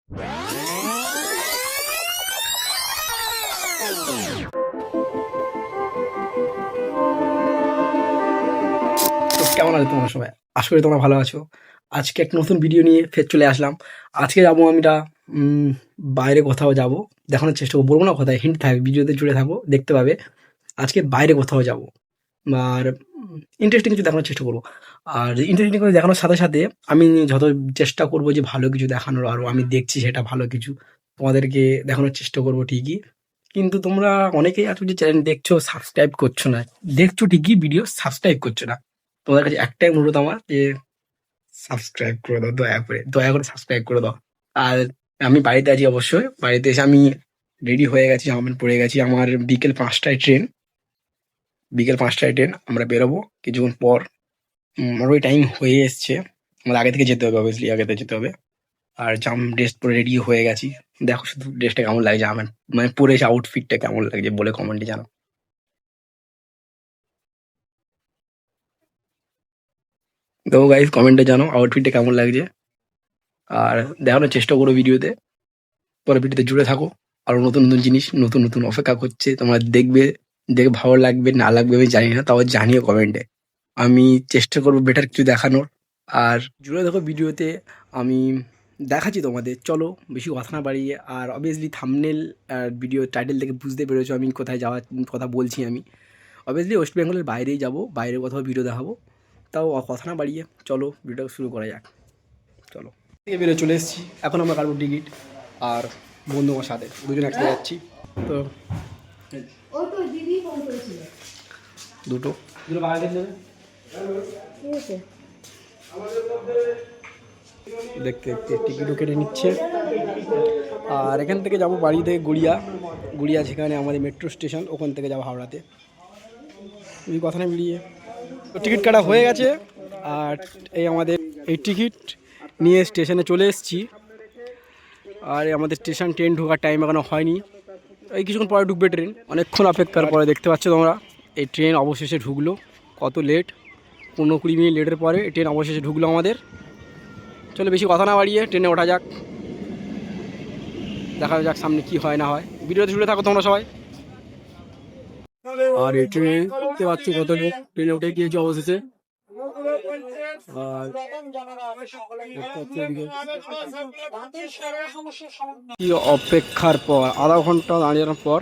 কেমন আছো তোমরা সবাই? আশা করি তোমরা ভালো আছো। আজকে একটা নতুন ভিডিও নিয়ে ফের চলে আসলাম। আজকে যাবো আমরা বাইরে কোথাও যাবো। দেখানোর চেষ্টা করবো। বলবো না কোথায়, হিন্ট থাকবে, ভিডিওতে জুড়ে থাকবো, দেখতে পাবে। আজকে বাইরে কোথাও যাবো। আর ইন্টারেস্টিং কিছু দেখানোর চেষ্টা করবো। আর ইন্টারেস্টিং করে দেখানোর সাথে, সাথে আমি যত চেষ্টা করবো যে ভালো কিছু দেখানোর, আরও আমি দেখছি সেটা ভালো কিছু তোমাদেরকে দেখানোর চেষ্টা করবো ঠিকই। কিন্তু তোমরা অনেকেই আছো যে চ্যানেল দেখছো, সাবস্ক্রাইব করছো না। দেখছো ঠিকই, ভিডিও সাবস্ক্রাইব করছো না। তোমাদের কাছে একটাই অনুরোধ আমার যে সাবস্ক্রাইব করে দাও, দয়া করে সাবস্ক্রাইব করে দাও। আর আমি বাড়িতে আছি অবশ্যই। বাড়িতে এসে আমি রেডি হয়ে গেছি, জামা প্যান্ট পরে গেছি। আমার বিকেল ৫টায় ট্রেন। আমরা বেরোবো কিছুক্ষণ পর। আমার ওই টাইম হয়ে এসছে। আমার আগে থেকে যেতে হবে, অবভিয়াসলি আগে থেকে যেতে হবে। আর ড্রেস পরে রেডি হয়ে গেছি। দেখো শুধু ড্রেসটা কেমন লাগছে, আমার মানে পরে এসে আউটফিটটা কেমন লাগছে বলে কমেন্টে জানাও। তো গাইস কমেন্টে জানাও আউটফিটটা কেমন লাগছে। আর দেখানোর চেষ্টা করো ভিডিওতে। পরের ভিডিওতে জুড়ে থাকো। আরো নতুন নতুন জিনিস, নতুন নতুন অপেক্ষা করছে। তোমরা দেখবে, দেখে ভালো লাগবে না লাগবে আমি জানি না, তাও জানিও কমেন্টে। আমি চেষ্টা করবো বেটার কিছু দেখানোর। আর জুড়ে দেখো ভিডিওতে। আমি দেখাচ্ছি তোমাদের, চলো বেশি কথা না বাড়িয়ে। আর অবভিয়াসলি থাম্বনেল আর ভিডিও টাইটেল থেকে বুঝতে পেরেছো আমি কোথায় যাওয়ার কথা বলছি। আমি অবভিয়াসলি ওয়েস্ট বেঙ্গলের বাইরেই যাব, বাইরে কোথাও ভিডিও দেখাবো। তাও কথা না বাড়িয়ে চলো ভিডিওটা শুরু করা যাক। চলো থেকে বেরো চলে এসেছি। এখন আমরা কাটবো টিকিট। আর বন্ধু আমার সাথে, দুজন একসাথে যাচ্ছি। তো দুটো দুটো বাড়া দেখলে দেখতে দেখতে টিকিটও কেটে নিচ্ছে। আর এখান থেকে যাবো বাড়ি থেকে গুড়িয়া, যেখানে আমাদের মেট্রো স্টেশন, ওখান থেকে যাবো হাওড়াতে। ওই কথা না মিলিয়ে তো টিকিট কাটা হয়ে গেছে। আর এই আমাদের এই টিকিট নিয়ে স্টেশনে চলে এসেছি। আর আমাদের স্টেশন ট্রেন ঢোকার টাইম এখনো হয়নি। এই কিছুক্ষণ পরে ঢুকবে ট্রেন। অনেকক্ষণ অপেক্ষার পরে দেখতে পাচ্ছ তোমরা এই ট্রেন অবশেষে ঢুকলো। কত লেট, 15-20 মিনিট লেটের পরে এই ট্রেন অবশেষে ঢুকলো আমাদের। চলো বেশি কথা না বাড়িয়ে ট্রেনে ওঠা যাক, দেখা যাক সামনে কি হয় না হয়। ভিডিওতে জুড়ে থাকো তোমরা সবাই। আর এই ট্রেনে দেখতে পাচ্ছ কত লোক ট্রেনে উঠে গিয়েছে অবশেষে। আর কি অপেক্ষার পর আধা ঘন্টা দাঁড়ানোর পর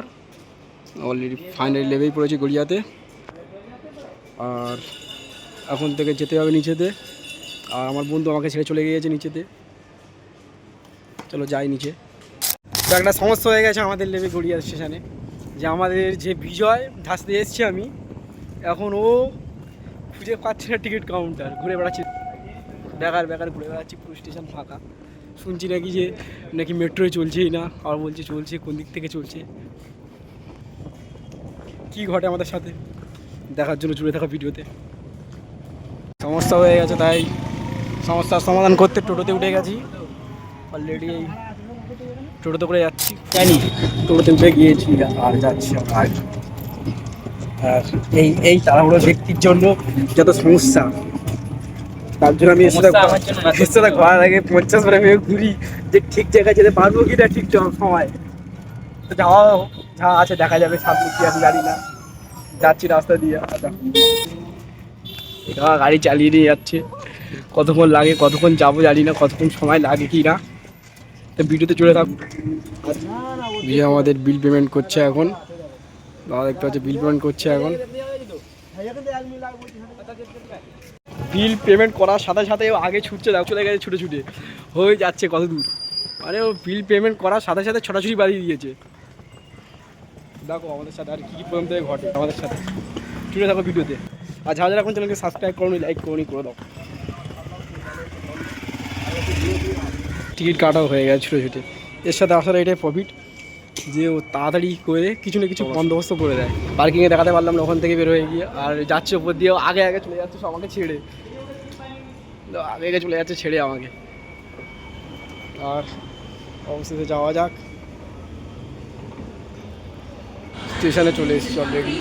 অলরেডি ফাইনালি লেবেই পড়েছি গড়িয়াতে। আর এখন থেকে যেতে হবে নিচেতে। আর আমার বন্ধু আমাকে ছেড়ে চলে গিয়েছে নিচেতে। চলো যাই নিচে। তো একটা সমস্যা হয়ে গেছে আমাদের লেবে গড়িয়া স্টেশনে, যে আমাদের যে বিজয় ধাসতে এসছি আমি, এখন ও খুঁজে পাচ্ছে না টিকিট কাউন্টার। ঘুরে বেড়াচ্ছি, বেকার ঘুরে বেড়াচ্ছি, পুরো স্টেশন ফাঁকা। শুনছি নাকি মেট্রোয় চলছেই না, আর বলছে চলছে, কোন দিক থেকে চলছে, কি ঘটে আমাদের সাথে দেখার জন্য জুড়ে থাকা ভিডিওতে। সমস্যা হয়ে গেছে, তাই সমস্যার সমাধান করতে টোটোতে উঠে গেছি। অলরেডি এই টোটোতে করে যাচ্ছি, জানি টোটোতে উঠে গিয়েছি আর যাচ্ছি। আর এই তাড়াহুড়ো ব্যক্তির জন্য যত সমস্যা, তার জন্য আমি এর সাথে ঘোরার আগে 50 বার ভেবে ঘুরি যে ঠিক জায়গায় যেতে পারবো কি না ঠিক সময়। তো যাওয়া যা আছে দেখা যাবে, সামনে কি আমি জানি না। যাচ্ছি রাস্তা দিয়ে, গাড়ি চালিয়ে নিয়ে যাচ্ছে। কতক্ষণ লাগে, কতক্ষণ যাবো জানি না, কতক্ষণ সময় লাগে কি না। তো ভিডিওতে চলে থাক। বিয়ে আমাদের বিল পেমেন্ট করছে এখন। দাদা দেখতে পাচ্ছে বিল পেমেন্ট করছে এখন। বিল পেমেন্ট করার সাথে সাথে আগে ছুটছে, দেখো চলে গেছে ছুটে হয়ে যাচ্ছে কত দূর। মানে ও বিল পেমেন্ট করার সাথে সাথে ছোটাছুটি বাড়িয়ে দিয়েছে। দেখো আমাদের সাথে আর কি প্রবলেম থেকে ঘটে আমাদের সাথে। চলে থাকো ভিডিওতে। আর যারা এখন চ্যানেলকে সাবস্ক্রাইব করো, লাইক করে দাও। টিকিট কাটাও হয়ে গেছে ছুটে। এর সাথে আসার এটাই প্রফিট যে ও তাড়াতাড়ি করে কিছু না কিছু বন্দোবস্ত করে দেয়। পার্কিংয়ে দেখাতে পারলাম না ওখান থেকে বের হয়ে গিয়ে। আর যাচ্ছে ওপর দিয়ে আগে চলে যাচ্ছে সব আমাকে ছেড়ে, আগে চলে যাচ্ছে ছেড়ে আমাকে। আর অবশেষে যাওয়া যাক। স্টেশনে চলে এসেছি অলরেডি,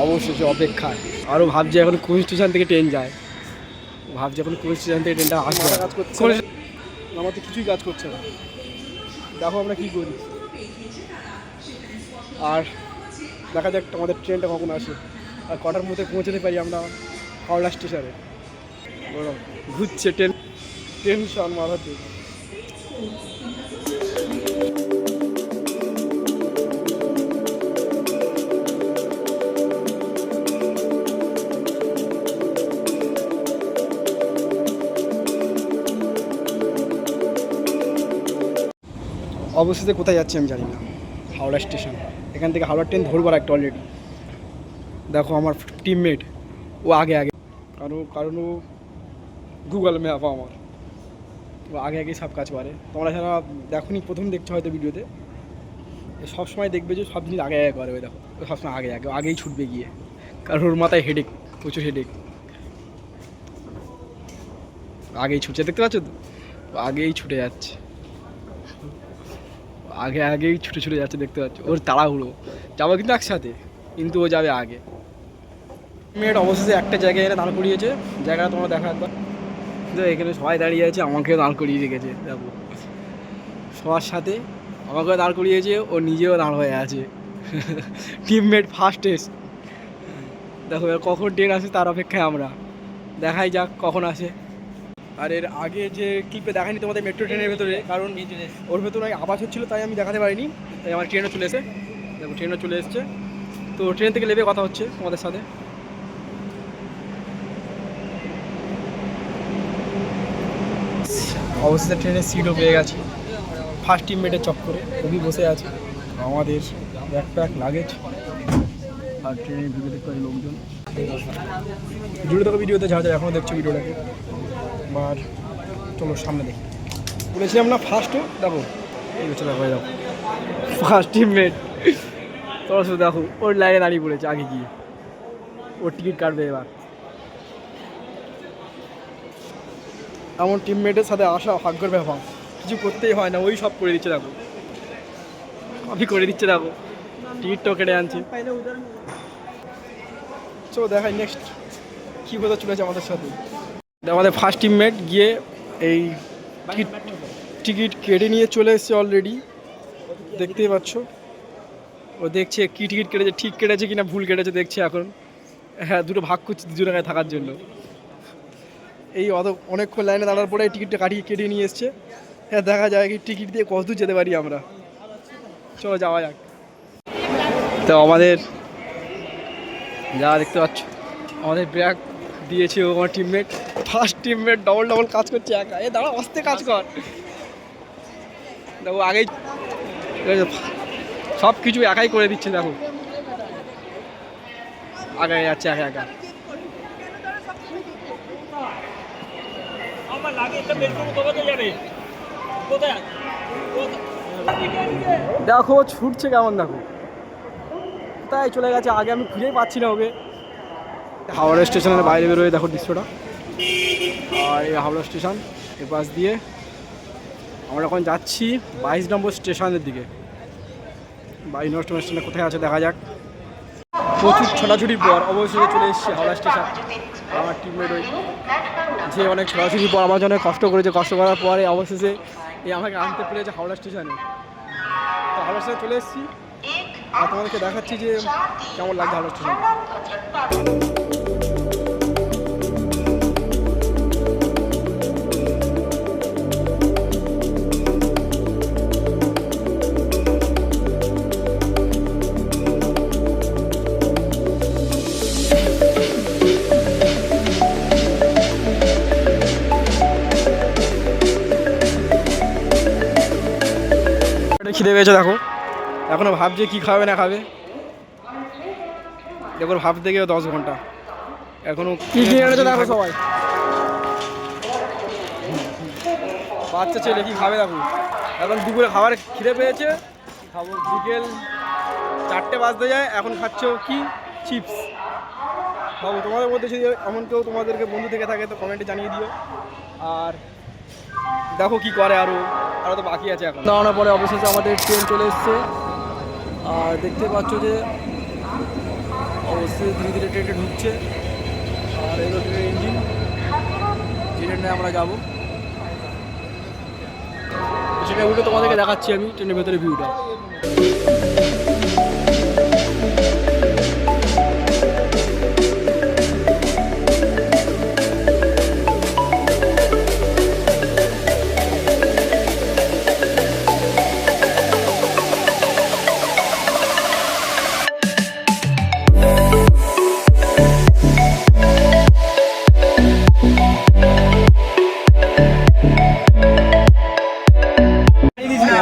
অবশেষে অপেক্ষায়। আরও ভাবছি এখন কোন স্টেশন থেকে ট্রেন যায়, ভাবছি এখন কোন স্টেশন থেকে ট্রেনটা আসবে। কাজ করছে আমার তো কিছুই কাজ করছে না। দেখো আমরা কী করি। আর দেখা যাক আমাদের ট্রেনটা কখন আসে আর কটার মধ্যে পৌঁছাতে পারি আমরা হাওড়া স্টেশনে। ঘুরছে টেনশন মাথাতে। অবশেষে কোথায় যাচ্ছি আমি জানি না, হাওড়া স্টেশন। এখান থেকে হাওড়া ট্রেন ধরবার একটা অলরেডি। দেখো আমার টিমমেট ও আগে কারণ ও গুগল ম্যাপ আমার, ও আগে সব কাজ করে। তোমরা যারা দেখোনি, প্রথম দেখছো হয়তো ভিডিওতে, সবসময় দেখবে যে সব জিনিস আগে করে। ওই দেখো ও সবসময় আগেই ছুটবে গিয়ে, কারণ ওর মাথায় হেডেক, প্রচুর হেডেক। আগেই ছুটছে, দেখতে পাচ্ছ তো, আগেই ছুটে যাচ্ছে, আগেই ছুটে যাচ্ছে, দেখতে পাচ্ছ। ওর তাড়াহুড়ো, যাবো কিন্তু একসাথে, কিন্তু ও যাবে আগে। মেয়েটা অবশেষে একটা জায়গায় এনে দাঁড় করিয়েছে, জায়গাটা তোমরা দেখা একবার। কিন্তু এখানে সবাই দাঁড়িয়ে আছে, আমাকেও দাঁড় করিয়ে রেখেছে। দেখো সবার সাথে আমাকেও দাঁড় করিয়েছে, ও নিজেও দাঁড় হয়ে আছে। Teammate first S. দেখো কখন ট্রেন আসে তার অপেক্ষায় আমরা, দেখাই যাক কখন আসে। আর এর আগে যে ক্লিপে দেখায়নি তোমাদের মেট্রো ট্রেনের ভেতরে, কারণ ওর ভেতরে আওয়াজ হচ্ছিলো, তাই আমি দেখাতে পারিনি। তাই আমার ট্রেনও চলে এসে, দেখো ট্রেনও চলে এসছে। তো ট্রেন থেকে নেমে কথা হচ্ছে তোমাদের সাথে। অবশেষে ট্রেনের সিটও পেয়ে গেছি, ফার্স্ট টিমমেটের চক্করে। খুবই বসে আছে, আমাদের ব্যাকপ্যাক লাগেজ। আর ট্রেনের ভিডিও দেখতে পাই লোকজন, জুড়ে থাকো ভিডিওতে, যা এখনও দেখছো ভিডিওটাকে। আর চলো সামনে দেখি। বলেছিলাম না ফার্স্টও, দেখো এই হচ্ছে, দেখো দেখো ফার্স্ট টিমমেট। তোমরা শুধু দেখো, ওর লাইনে দাঁড়িয়ে পড়েছে আগে গিয়ে, ওর টিকিট কাটবে এবার। এমন টিমমেটের সাথে আসা ভাগ্যের ব্যাপার, কিছু করতেই হয় না, ওই সব করে দিচ্ছে। দেখো আমি করে দিচ্ছে, দেখো টিকিটটাও কেটে আনছি। চলো দেখাই নেক্সট কী কথা চলেছে আমাদের সাথে। আমাদের ফার্স্ট টিমমেট গিয়ে এই টিকিট কেটে নিয়ে চলে এসছে অলরেডি, দেখতেই পাচ্ছ। ও দেখছে কী টিকিট কেটেছে, ঠিক কেটেছে কিনা ভুল কেটেছে দেখছে এখন। হ্যাঁ, দুটো ভাগ করছে দুজনে থাকার জন্য। এই অনেকক্ষণ লাইনে দাঁড়ার পরে টিকিটটা কেটে নিয়ে এসছে। হ্যাঁ, দেখা যায় কি টিকিট দিয়ে কত দূর যেতে পারি আমরা। চলো যাওয়া যাক। তো আমাদের যা দেখতে পাচ্ছ, আমাদের ব্যাগ দিয়েছে ও আমার টিমমেট। ফার্স্ট টিমমেট ডবল কাজ করছে একা। দাঁড়া, আস্তে কাজ কর। দেখো আগেই সব কিছু একাই করে দিচ্ছে, দেখো আগে যাচ্ছে একা। দেখো ছুটছে কেমন, দেখো কোথায় চলে গেছে আগে, আমি খুঁজেই পাচ্ছি না ওকে। হাওড়া স্টেশনের বাইরে বেরোয় দেখো দৃশ্যটা। আর এই হাওড়া স্টেশন, এ পাশ দিয়ে আমরা এখন যাচ্ছি 22 নম্বর স্টেশনের দিকে। 22 নম্বর স্টেশনে কোথায় আছে দেখা যাক। প্রচুর ছোটাছুটির পর অবশ্যই চলে এসেছি হাওড়া স্টেশন। আমার টিমমেট ওই যে অনেক ছোটাছুটির পর আমার জন্য কষ্ট করেছে, কষ্ট করার পরে অবশেষে আমাকে আনতে পেরেছে হাওড়া স্টেশনে। তো হাওড়া স্টেশনে চলে এসেছি, আর তোমাদেরকে দেখাচ্ছি যে কেমন লাগছে হাওড়া স্টেশন। খিদে পেয়েছে দেখো, এখনো ভাবছে কি খাবে না খাবে। দেখো ভাবতে গিয়ে 10 ঘন্টা, এখনো কি এনেছে দেখো সবাই। বাচ্চা ছেলে কি খাবে দেখো। এখন দুপুরে খাবার খিদে পেয়েছে, খাবো। বিকেল 4টে বাজতে যায়, এখন খাচ্ছ কি চিপস। বাবু তোমাদের মধ্যে যদি এমন কেউ তোমাদেরকে বন্ধু থেকে থাকে তো কমেন্টে জানিয়ে দিও। আর দেখো কি করে, আরও তো বাকি আছে। এখন দাঁড়ানোর পরে অবশেষে আমাদের ট্রেন চলে এসছে। আর দেখতে পাচ্ছ যে অবশ্যই ধীরে ধীরে ট্রেনটা ঢুকছে। আর এগুলো ট্রেনের ইঞ্জিন, যে ট্রেনে আমরা যাবো। ট্রেনের ভিউটা তোমাদেরকে দেখাচ্ছি আমি, ট্রেনের ভেতরে ভিউটা।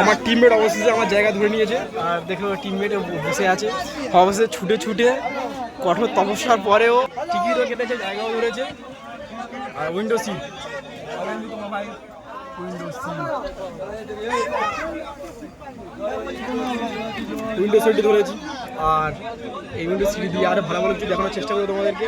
আমার টিমমেট অবশেষে আমার জায়গা ধরে নিয়েছে, আর দেখো টিমমেট বসে আছে অবশেষে ছুটে ছুটে, কঠোর তপস্যার পরেও টিকিটও কেটেছে, জায়গাও ধরেছে। আর উইন্ডো সিট, উইন্ডো সিটটি ধরেছি। আর এই উইন্ডো সিট দিয়ে আরো ভালো ভালো কিছু দেখানোর চেষ্টা করবো তোমাদেরকে।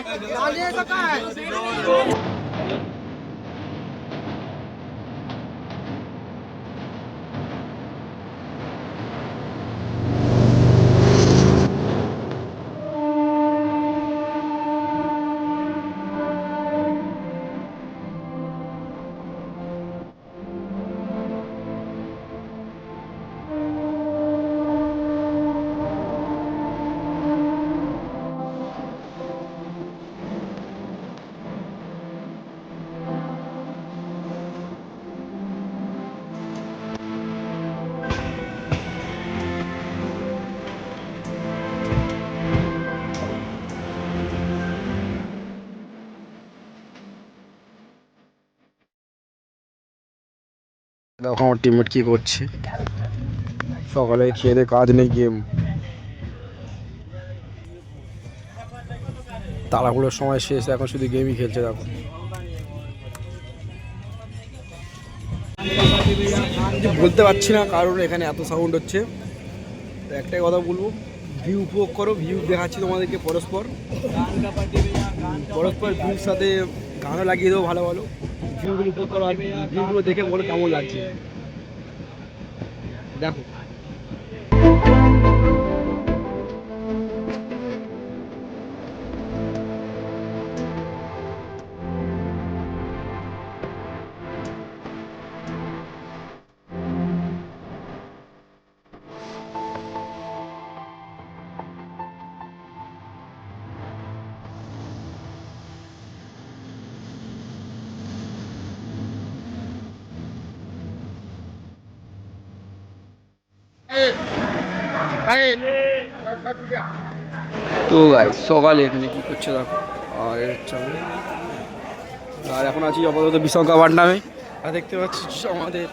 দেখো আমার টিমমেট কি করছে, সকালে খেয়ে দিয়ে কাজ নেই, গেম তাড়াহুড়োর সময় শেষ, এখন শুধু গেমই খেলছে। দেখো বলতে পারছি না কারণ এখানে এত সাউন্ড হচ্ছে। তো একটাই কথা বলবো, ভিউ উপভোগ করো, ভিউ দেখাচ্ছি তোমাদেরকে পরস্পর পরস্পর ভিউর সাথে গানও লাগিয়ে দেবো ভালো ভালো, ভিউগুলো উপভোগ করো আর ভিউগুলো দেখে বলো কেমন লাগছে। দেখো তো গাইস সকালে এখানে কি করছে দেখো। আর আর এখন আছি আপাতত বিশাখাপট্টনমে। আর দেখতে পাচ্ছি আমাদের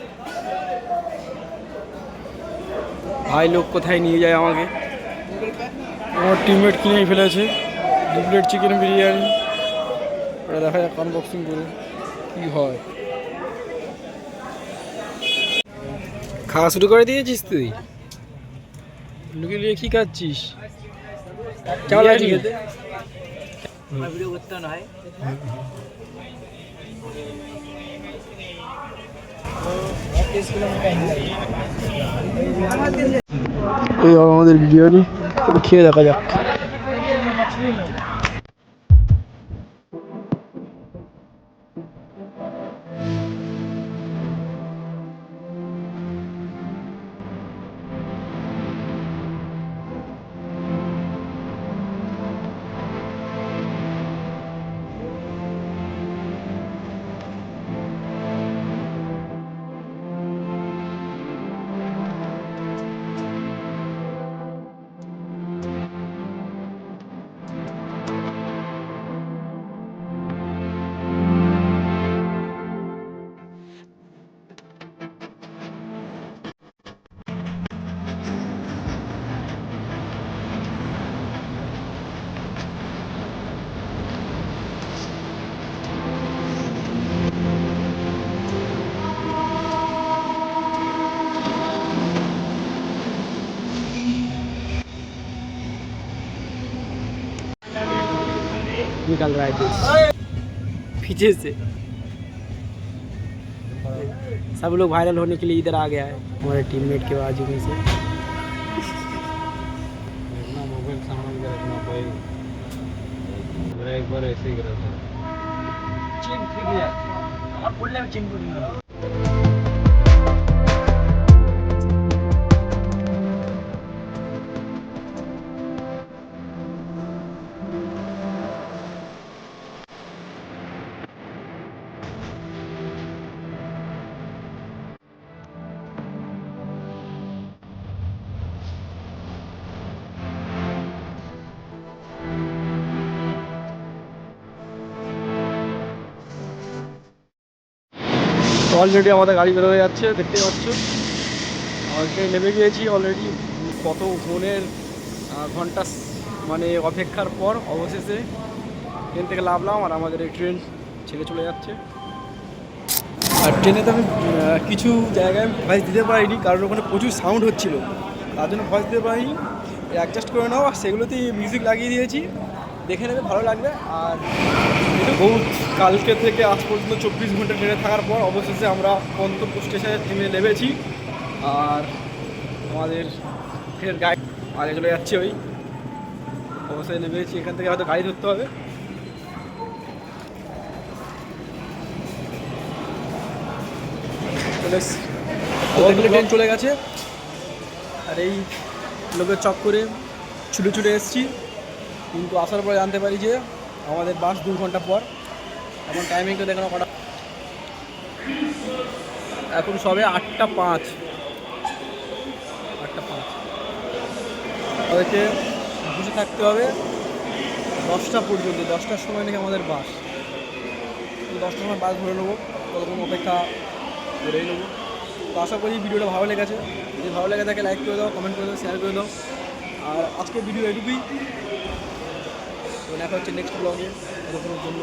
ভাই লোক কোথায় নিয়ে যায় আমাকে। আমার টিমমেট কিনেই ফেলেছে 2 প্লেট চিকেন বিরিয়ানি। এটা দেখা যাক আনবক্সিং করে কি হয়। খাওয়া শুরু করে দিয়েছিস তুই? লুকিয়ে লুকিয়ে কি খাচ্ছিস? কেমন লাগছে খেতে? ভিডিও করতে নয়, এই আমাদের বিরিয়ানি খেয়ে দেখা যাক। निकल रहा है पीछे से। सब लोग वायरल होने के लिए इधर आ गया है हमारे टीममेट के बाजू में से। मोबाइल सामान एक बार ऐसे ही करा था। चीन फिर गया और बोलने में चीन बोल অলরেডি আমাদের গাড়ি বের হয়ে যাচ্ছে, দেখতেই পাচ্ছ। অলরেডি নেমে গিয়েছি অলরেডি। কত ফোনের ঘন্টা মানে অপেক্ষার পর অবশেষে ট্রেন থেকে নামলাম, আর আমাদের এই ট্রেন ছেড়ে চলে যাচ্ছে। আর ট্রেনে তো আমি কিছু জায়গায় ভয়েস দিতে পারিনি, কারণ ওখানে প্রচুর সাউন্ড হচ্ছিলো, তার জন্য ভয়েস দিতে পারিনি। অ্যাডজাস্ট করে নাও, আর সেগুলোতেই মিউজিক লাগিয়ে দিয়েছি, দেখে নেবে, ভালো লাগবে। আর বহুত কালকে থেকে আজ পর্যন্ত 24 ঘন্টা ট্রেনে থাকার পর অবশেষে আমরা গন্তব্য স্টেশনে ট্রেনে নেমেছি। আর আমাদের ফের গাড়ি আগে চলে যাচ্ছে, ওই অবশ্যই নেমেছি। এখান থেকে হয়তো গাড়ি ধরতে হবে। ট্রেন চলে গেছে, আর এই লোকের চক করে ছুটে ছুটে এসেছি, কিন্তু আসার পরে জানতে পারি যে আমাদের বাস 2 ঘন্টা পর। এখন টাইমিংটা দেখানো কটা, এখন সবে 8:05। ওদেরকে বসে থাকতে হবে 10টা পর্যন্ত। 10টার সময় নাকি আমাদের বাস, 10টার সময় বাস ধরে নেবো, ততক্ষণ অপেক্ষা করেই নেবো। তো আশা করি ভিডিওটা ভালো লেগেছে। যদি ভালো লেগে থাকে লাইক করে দাও, কমেন্ট করে দাও, শেয়ার করে দাও। আর আজকের ভিডিও এটুকুই। তো দেখা হচ্ছে নেক্সট ব্লগে, ততক্ষণের জন্য